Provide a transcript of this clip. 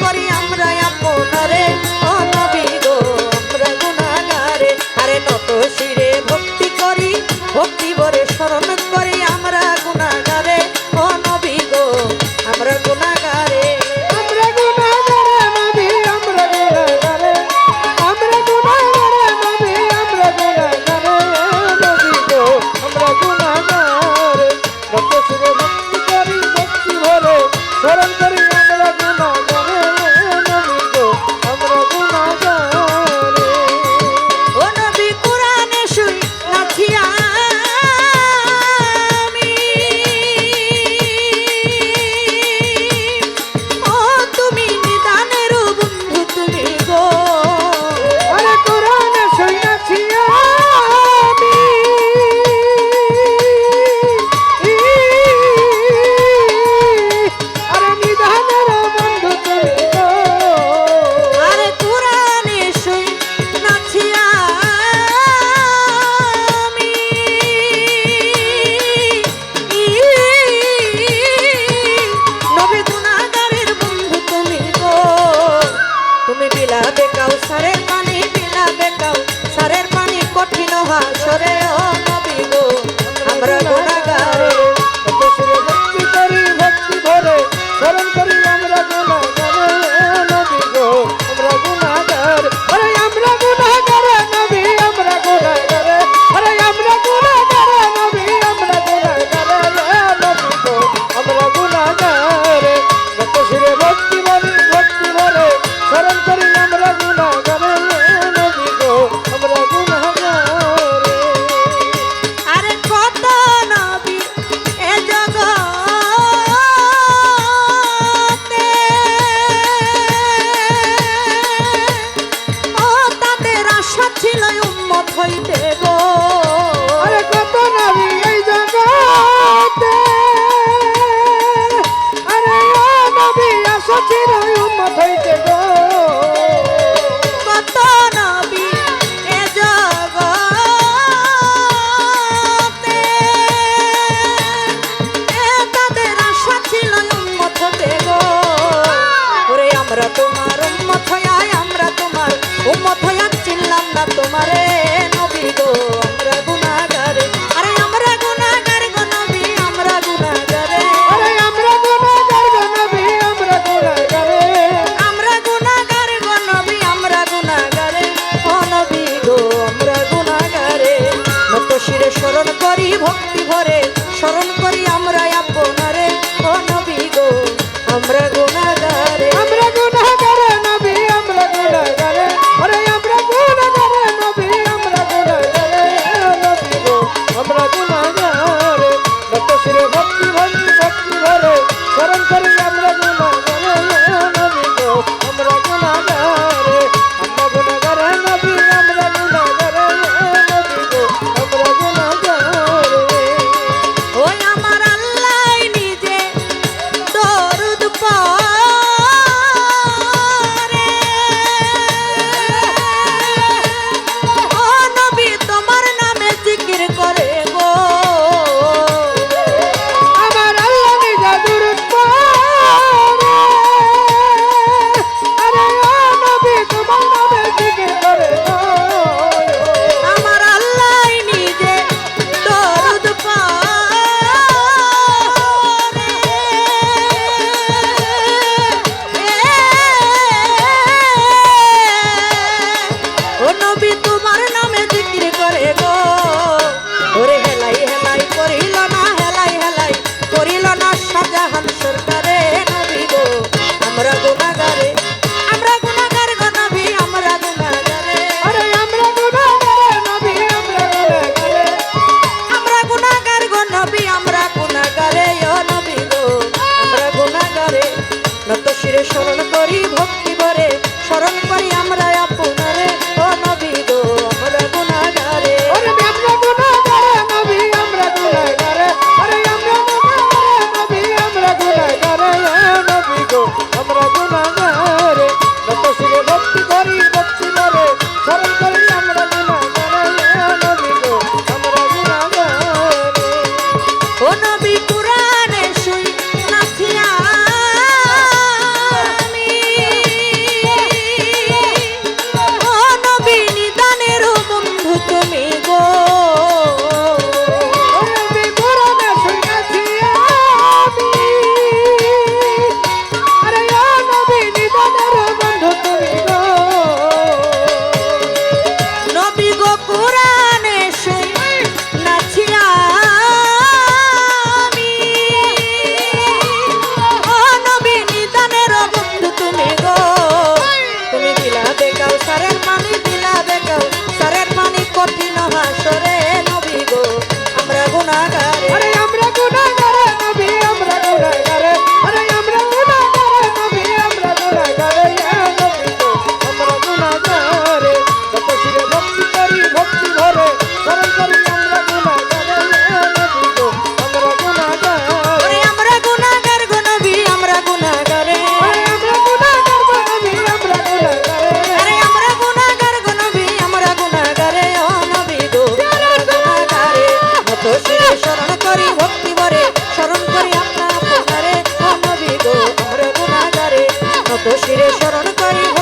করি আমরা আপনারে ও নবী গো আমরা গুনাহগারে আরে নত শিরে ভক্তি করি ভক্তি ভরে স্মরণ করি আমরা গুনাহগারে ও নবী গো আমরা গুনাহগারে আমরা গুনাহগারে নবী আমরা গুনাহগারে আমরা গুনাহগারে নবী আমরা গুনাহগারে নবী গো আমরা গুনাহগারে কত সুরে ভক্তি করি ভক্তি ভরে স্মরণ করি আমরা গুনাহগারে নবী গো আমরা গুনাহগারে ও নবী কুরআনে শুই নাথিয়া আমি ও তুমি নিদানের বন্ধু তুমি গো আরে কোরআনে শুনেছি আমি আরে নিধানের বন্ধু তুমি গো আরে কুরআনে শুই নাথিয়া আমি নবী গুনাহগারের বন্ধু তুমি গো তুমি বিলাবে কাউসারের পানি বিলাবে কাউসারের পানি কঠিন হাসরে ও নবী গো আমরা গুনাহগারে কত সুরে ভক্তি করি ভক্তি ভরে স্মরণ করি আমরা গুনাহগারে নবী গো আমরা গুনাহগার আরে আমরা গুনাহগারে নবী আমরা গুনাহগারে আরে আমরা গুনাহগারে নবী আমরা গুনাহগারে নবী গো আমরা গুনাহগারে কত সুরে ভক্তি ভরে স্মরণ করি আমরা গুনাহগারে নবী গো আমরা গুনাহগারে আরে কত নবী এ জগতে ও তাদের আশা ছিল উম্মত হইতে গো আরে কত নবী এই জগতে আরে ও নবী আশা ছিল উম্মত হইতে গো কত নবী এ জগতে তাদের আশা ছিল উম্মত হতে গো ওরে আমরা তোমার উম্মত হইয়া আমরা তোমার উম্মত হইয়া চিনলাম না তোমারে নবী গো আমরা গুনাহগারে আরে আমরা গুনাহগার গো নবী আমরা গুনাহগারে আরে আমরা গুনাহগার গো নবী আমরা গুনাহগারে আমরা গুনাহগার গো নবী আমরা গুনাহগারে ও নবী গো আমরা গুনাহগারে নত শিরে স্মরণ করি ভক্তি ভরে স্মরণ করি আমরা আপনারে ও নবী গো আমরা গুনাহগারে আমরা গুনাহগারে নবী আমরা গুনাহগারে আরে আমরা গুনাহগারে নবী আমরা গুনাহগারে নবী গো আমরা গুনাহগারে কত সুরে ভক্তি ভরে স্মরণ করি আমরা গুনাহগারে নবী গো আমরা গুনাহগারে নবী আমরা গুনাহগারে নবী গো আমরা গুনাহগারে ওই আমার আল্লাহ নিজে দরুদ পড়ে ও নবী তোমার নামে জিকির করে গো আমার আল্লাহ নিজে দুরূদ পড়ে আরে ও নবী তোমার নামে জিকির করে গো আমার আল্লাহ নিজে দরুদ পড়ে ও নবী তোমার নামে জিকির করে গো ওরে হেলাই হেলাই করিল না হেলাই হেলাই করিল না শাহজাহান সরকারে নবী গো আমরা গুনাহগারে আমরা গুনাহগার গো নবী আমরা গুনাহগারে আরে আমরা গুনাহগারে নবী আমরা গুনাহগারে আমরা গুনাহগার গো নবী আমরা গুনাহগারে ও নবী গো আমরা গুনাহগারে নত শিরে স্মরণ করি ভক্তি ভরে স্মরণ করি আমরা আপনারে ও নবী গো আমরা গুনাহগারে আরে আমরা গুনাহগারে নবী আমরা গুনাহগারে আরে আমরা গুনাহগারে নবী আমরা গুনাহগারে নবী গো আমরা গুনাহগারে কত সুরে ভক্তি করি ভক্তি ভরে স্মরণ করি আমরা গুনাহগারে নবী গো আমরা গুনাহগারে ও নবী কুরআনে শুই নাথিয়া আমি দোষীরে স্মরণ করি